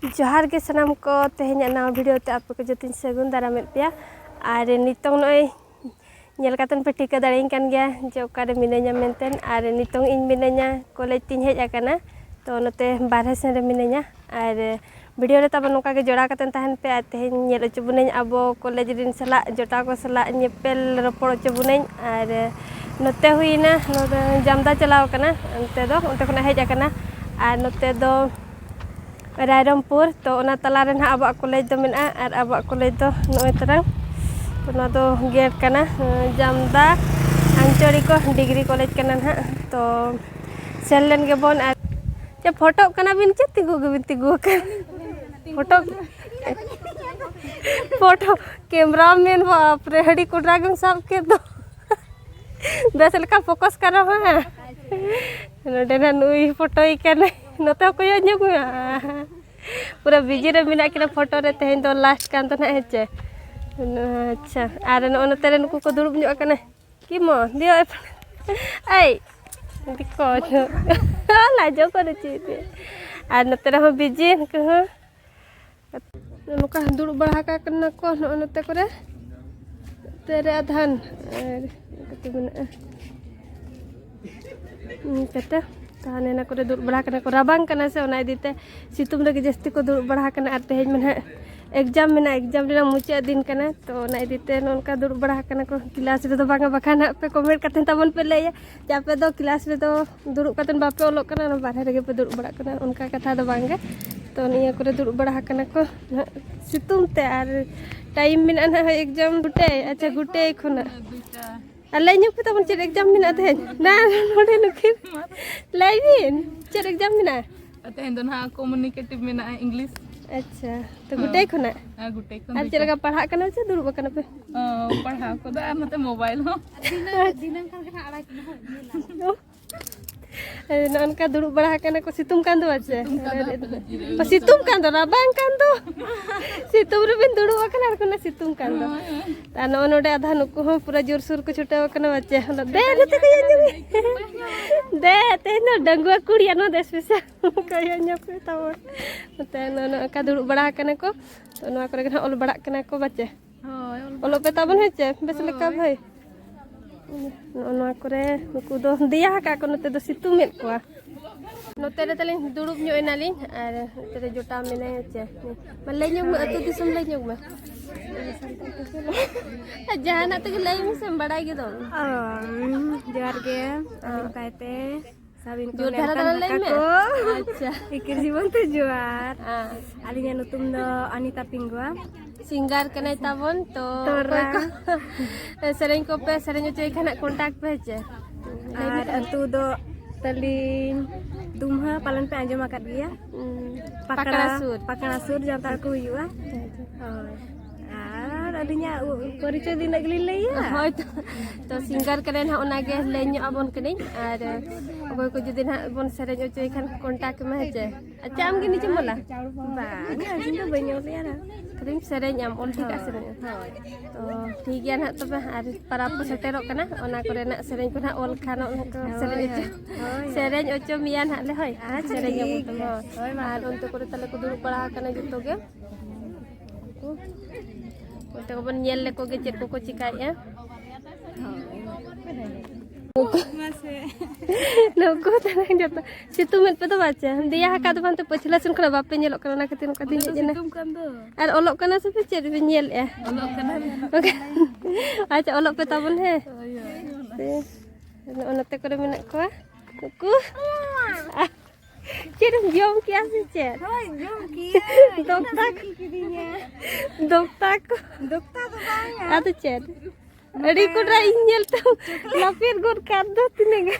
जोहार के सनाम को तेहना नवा वीडियो ते आप को जोतिन सगुन दारामेद पे और नितोंग नय नेल कातन पे टिका दाड़ेन कान गया जे ओकारे मिनाया मेंटेन और नितोंग इन मिनाया कॉलेज तीन हेज आकाना तो नोते बारहे सेन रे मिनाया और वीडियो रे तब नोका के जोड़ा कातन तहन पे आ तेहन नेल अचबुनेन आबो कॉलेज रिन सला जोटा को सला नेपेल रपड़ अचबुनेन और नोते हुईना जामदा चलाव कना अंते दो उनते खना हेज आकाना और नोते दो रायरमपुर तो तला अब कॉलेज दो मेना और अब कॉलेज दो नोय तरह तो गेट कना जामदा आंचलिक डिग्री कॉलेज कना ना तो सेलेन के बन चे फोटो कना बिन चे तिगु बिन तिगु फोटो फोटो कैमरा मैन बाप रे हडी कुडरा गम सब के दो बेस लेका फोकस करो हां नोडे ना नुई फोटो ही कने नोते को यो न्युग पूरा बिजी रे मिना किना फोटो रे तेहन दो लास्ट कान तो ना हेचे अच्छा आर नो नोते रे नुकु को दुरुब न्यु कने कि मो दियो आई दिको लाजो कर ची आर नोते रे हो बिजी कह नुका दुरुब बड़ा का कना को नोते करे तेरे आधान कते बना कते ताने ना करे दुरुब बड़ा कना को राबांग कना से ओना इदीते सितुम रे जस्ती को दुरुब बड़ा कना आर तेज में एग्जाम में एग्जाम रे मुचा दिन कना तो ओना इदीते नोनका दुरुब बड़ा कना को क्लास रे दो बांगा बखान पे कमेंट कते तबन पे ले या पे दो क्लास रे दो दुरुब कतन बापे ओलो कना ना बाहर रे पे दुरुब बड़ा कना उनका कथा दो बांगे तो निया करे दुरुब बड़ा कना को सितुम ते आर टाइम में ना एग्जाम गुटे अच्छा गुटे खुना अल्लाह न्यू पे तबन चेक एग्जाम में थे ना नोडे नुकिन लाइबिन चेक एग्जाम में तेहन दो ना कम्युनिकेटिव में ना इंग्लिश अच्छा तो गुटे खुना गुटे खन आज चेक पढ़ा कना से दुरुब कना पे पढ़ा को दा मते मोबाइल हो दिनन खान के आड़ा कना ननका दुरुब बड़ा कना को सितुम कान दो अच्छे सितुम कान दो राबांग कान दो सितुम रे बिन दुरुब कना कना सितुम कान दो ता नो नोडे आधा नुकु हो पूरा जोर सुर को छुटे कना बच्चे दे नते को यन दे ते न डंगुआ कुड़िया नो देश पिसा को यन पे ताव मते न का दुरुब बड़ा कना को तो नवा करे कना ओल बड़ा कना को बच्चे ओलो पे ताबन हेचे बेस लेका भाई नोना करे नुकु दो दिया का को नते दो सितुमेत कोआ नोते रे तले दुरुब न्यो एनालिन आर नोते रे जोटा मेने चे मले न्यो अतु दिसम ले न्यो में जहाना तक लई में से बड़ाई के दो जोहार के कायते साबिन को जोधारा लई में अच्छा इकर जीवन ते जोहार आलिnya nutum do Anita Pinggua singer कने ताबन तो सेरेन को पे सेरेन जो खाना कांटेक्ट पे छे और अतु दो तलिन दुम्हा पालन पे आंजम आकाद गया pakana sur jantar को हुआ और अदिnya परिचय दिन अगली लैया होय तो सिंगर करे ना ओना गे लेन्यो अबन कने और ओय को जदि ना बन सेरेन जो खान कांटेक्ट में छे अच्छा आम के नीचे मोला बांग आजिन तो बन्यो लिया ना करीम सेरेन आम ओल ठीक सेरेन तो ठीक गया ना तबे आर पाराप को सेटेरो कना ओना करे ना सेरेन को ना ओल खानो को सेरेन ओचो मिया ना ले होय सेरेन आम तो होय आर उनते करे तले को दुरुब बड़ा कना जतो गे उनते को बन नेल ले को गे चेक को चिकाया नुकु तने जतो सितुमेत पे तो बाचे दिया हका तो बनते पछला सुन खरा बापे नेलो कना ना कते नुका दिन जेना सितुम कान दो और ओलोक कना से चेक भी नेल ए ओलो कना अच्छा ओलोक पे तबन है ओनते करे मेना को नुकु चेरम जोम किया से चेर होय जोम किया दोक्ता किदिnya दोक्ता तो बांग आ तो चेर अड़ी को ड्राई नेल तो लाफिर गोर कर दो तिनेगा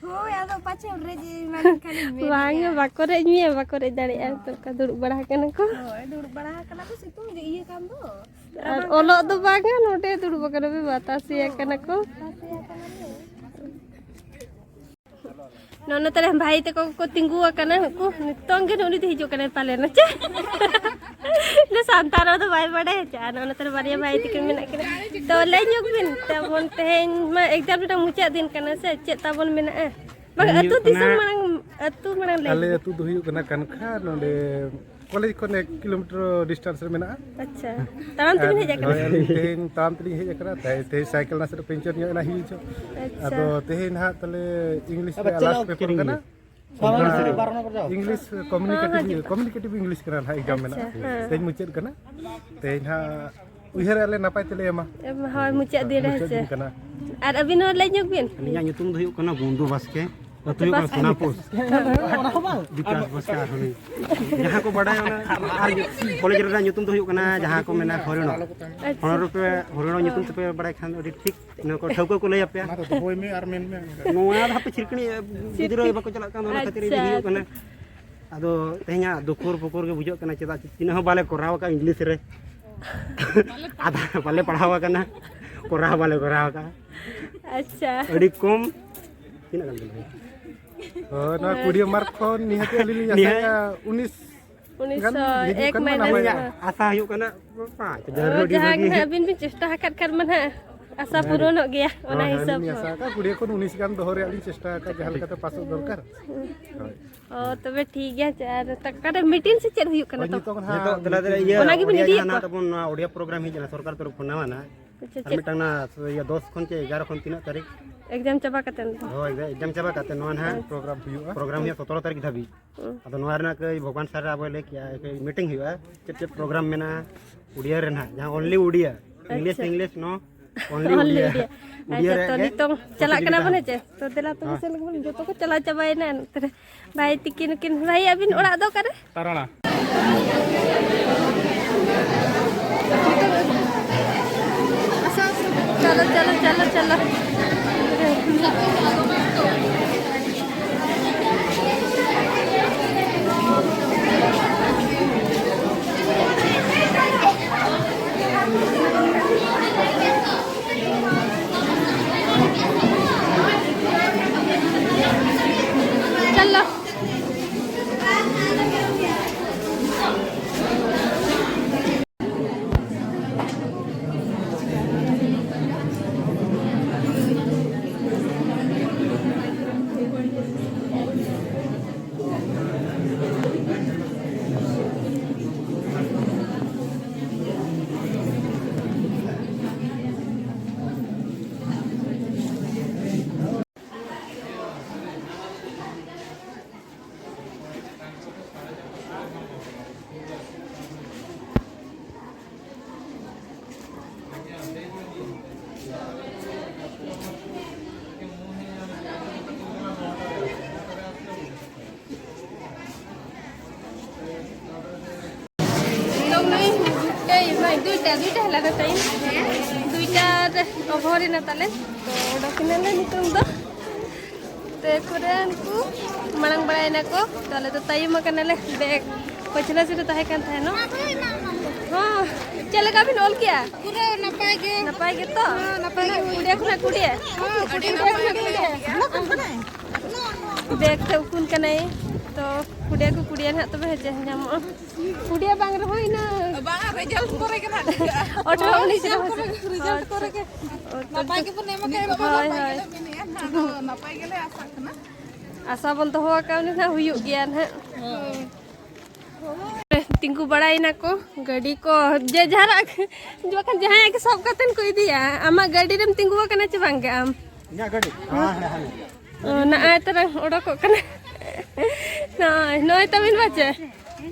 होय आदो पाछे रे जे मान खाली वांग बाकोरे दाड़ी आ तो का दुरुब बड़ा कना को होय दुरुब बड़ा कना तो सितुम जे इए काम दो और ओलो दो बांगा नोटे दुरुब कना बे बतासी कना को नोनो तेरे भाई ते को तिंगु कना को नितोंगे नोनी ते हिजो कना पाले न चे ले सांतारो तो भाई बड़े चा नोनो तेरे बारिया भाई ते मेना कना तो ले न्युक बिन तबन तेन मा एग्जाम रे मुचा दिन कना से चे तबन मेना Bang atu disam manang atu manang ale atu do huyuk kena kanka nonde college खन 1 किलोमीटर डिस्टेंस रे मेना अच्छा ताराम तबिन हेज akana तेहेन ताम तली हेज akana ते साइकिल ना से पेंचर ᱧᱚᱜ ena हिजो अच्छा ado tehin ha tale English pe last paper kana English communicative English kana ha exam mena tehin mucet kana tehin ha uihar ale napai tele ema hoi mucet dia dah je kana ar abin hor lai nyok bin Alingan nyutung tu yuk kena bundu baske. Atau yuk kena sunapus. Dikas baske ahuni. Jahan ko badai ona college re nyutung tu yuk kena jahan ko mena horino. Honor pe horino nyutung tu pe badai khan odi tik no ko thauko ko lay apya. to boy me ar men me Noa hape cirkni gidro bako chalak kan ona khatir ini yuk kena. Ado tehnya dukur pukur ke bujok kena cedak tina ho bale korau ka English re. Ada bale padhawa kana. Korau bale korau ka. अच्छा Adi kom tina kan dulu. oh na kudia mark kon ni hati ali ni saya 19 kan 1 minus Asa yuk kena apa? oh jahan abin bin cesta hakat kan mana asa puronok gaya ona hisab ni asa ka kudia kon 19 kan dohore ali chesta ka jahan kata pasok dorkar oh तबे ठीक गया चार तक meeting से चल हुई कना तो ni to kon ha Nito tela iya Onagi bin idi na apa? tapon audio program hijana sarkar taruf nawa na. अच्छा Mitang na ya 10 kon ke 11 kon 3 tarik. Exam चबा कतन Oh exam chaba kate noan ha program huyu program ya 17 tarik dhabi. Ado noar na ke bhagwan sar abo le kya meeting huya chep program mena udia ren ha jahan only udia English no only udia. अच्छा तो नितों चला कना बने चे तो देला तो से लगन जो तो को चला चबाय ना भाई तिकिन किन भाई अबिन ओड़ा दो करे tarana चलो चलो चलो चलो चलो दुईटा हला टाइम दुईटा ओभर ना ताले तो डकिनाले नितों दो ते कोरेन को मांग बड़ायना को ताले तो टाइम कनाले बैग पछला से ताहे कान थाहे नो हां चले का भी नॉल किया पूरा नपाय के तो नपाय के कुड़िया खुना कुड़िया बैग ते कुन कनाई तो कुड़िया को कुड़िया ना तबे हेजे नाम कुड़िया बांग रहोय ना बांग रिजल्ट करे के ना ओठो उनी से रिजल्ट करे के नपाय के पुने मके हाय हाय नपाय गेले आशा कना आशा बन तो होगा का ना हुयु गया ना तिंकु बड़ाई ना को गाड़ी को जे जहरा जो kan जहां के सब कतन को इदिया आमा गाड़ी रेम तिंगु कना च बांग आम Nya gadi. ना आ तरह ओडो को कना ना नय तबिन बाचे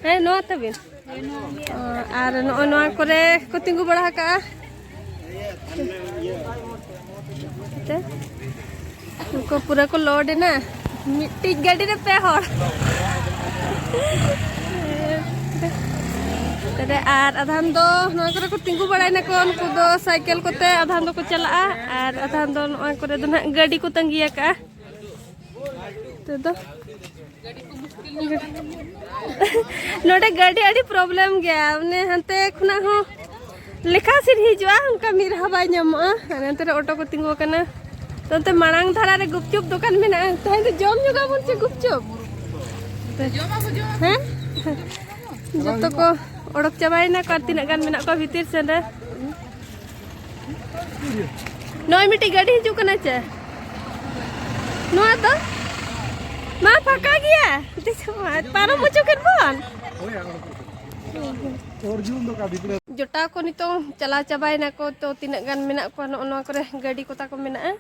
है नो तबिन आर नो नो करे को तिंगु बड़ा का को पूरा को लोड ना मिट्टी गाड़ी रे पे हर तरे आर आधान दो नो करे को तिंगु बड़ाई ना को उनको दो साइकिल कोते आधान दो को चला आर आधान दो नो करे दो ना गाड़ी को तंगिया का तो नोडे गाड़ी अड़ी प्रॉब्लम गया ने हंते खुना हो लेखा सिर हिजुआ उनका मिर हवा ᱧᱟᱢᱚᱜᱼᱟ हनते ऑटो को तिंगु कना तोते मांग धारा रे गुपचुप दुकान मेना तहे तो जम जुगा बन से गुपचुप हैं जतो को ओडक चाबायना का तिना गान मेना को भीतर से रे नय मिटी गाड़ी हिजु कना चे नोआ तो मा फाका गया पारो मुचो कर बन Orjun do ka dipre. Jota ko nitong chala cabaina ko to tinag gan menak ko no kore gadi ko ta ko menak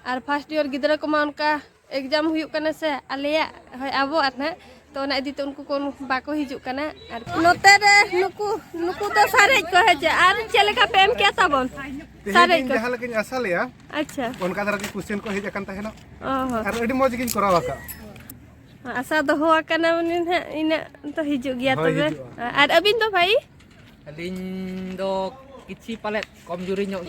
ar first year gidra ko ma unka exam huyuk kana se aleya hoy abo atna to na idi to unku ko bako hijuk kana ar note re nuku to sare ko heje ar chele ka pem kya tabon sare ko Jahal kini asal ya. acha Onka dara ki question ko hej akan tahena. oh Ar adi moj gin korawa ka. asa do ho kana ina to hijuk gya Hoi, to hijuk. ar abin to bhai Alin do kici palet komjuri nyok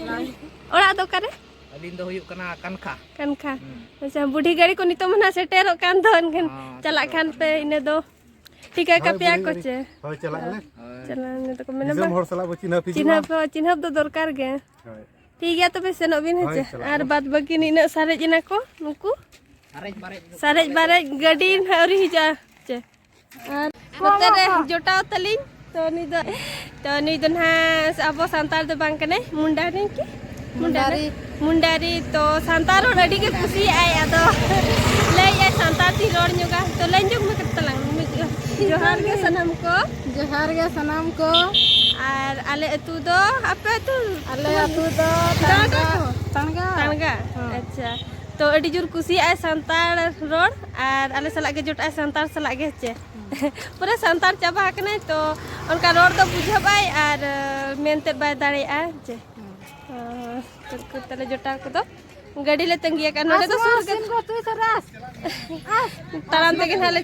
ora do kare alin do huyuk kena kanka kan kha acha budi gari ko nito mana setero kan don kan chalak khan pe ine do tika ka pya ko che Hoi chala ale. chalan ne to ko mena Jom hor sala bo china pi. चिन्ह तो दरकार गे Hoi. ठीक है तो बेसन अबिन Hoi, है चला are बाद बाकी नीना सारे जना को नुकु arej baret सारे बारे गडी हरी हिजा चे आर नते रे जोटाव तलिन तो नी दो ना अब संताल दो बांग कने मुंडारी की मुंडारी तो संताल रोड अडी के खुशी आय अदो ले ये संताल ती रोड न्युगा तो ले न्युग में कतलांग जोहार के सनम को जोहार गे सनम को आर आले अतु दो आपे अतु अले अतु दो तंगा तंगा अच्छा तो अडी जुर कुसी आय संताल रोड और आले सला के जुट आय संताल सला के चे पूरा संताल चाबा कने तो उनका रोड तो बुझबाय और मेनते बाय दाड़े आ जे तो तले जोटा को तो गाड़ी ले तंगिया का नोडे तो सुर के को तू सरास ताराम तक हाले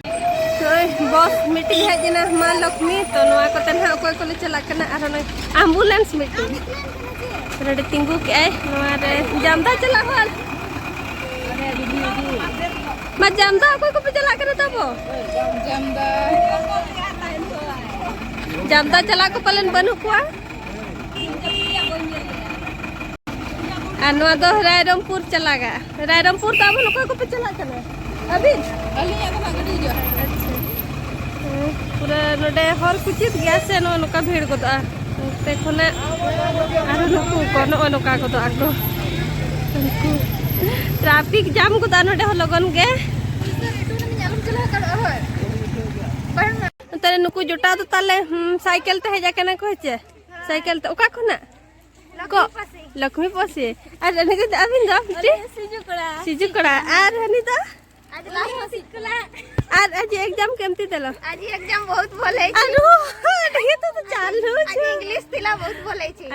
बस मीटिंग है जना मां लक्ष्मी तो नोआ को तन कोई को ले चला कना और एम्बुलेंस मीटिंग रेडी तिंगु के आय नोआ रे जानता चला हल मा जानता कोई को पे चला करे तबो जमदा जानता चला को पलन बनु कुआ नोआ दो रायरमपुर चलागा रायरमपुर तब कोई को पे चला कना अभी अली या ना गडी जो पूरा नोडे हर कुचित गया से नोका भीड़ को ते खोना आरो नुकु कोनो नोका को आगो ट्रैफिक जाम को नोडे लगन गे तरे नुकु जोटा तो ताले साइकिल ते हेजा कना को छे साइकिल ते ओका खोना को लक्ष्मी पसे आर अनि के अबिन जा सिजु कड़ा आर हनी दा आज लास्ट सिकला आर आज एग्जाम केमती देलो आज एग्जाम बहुत भले आरो ये तो चालू आज इंग्लिश तिला बहुत भले छी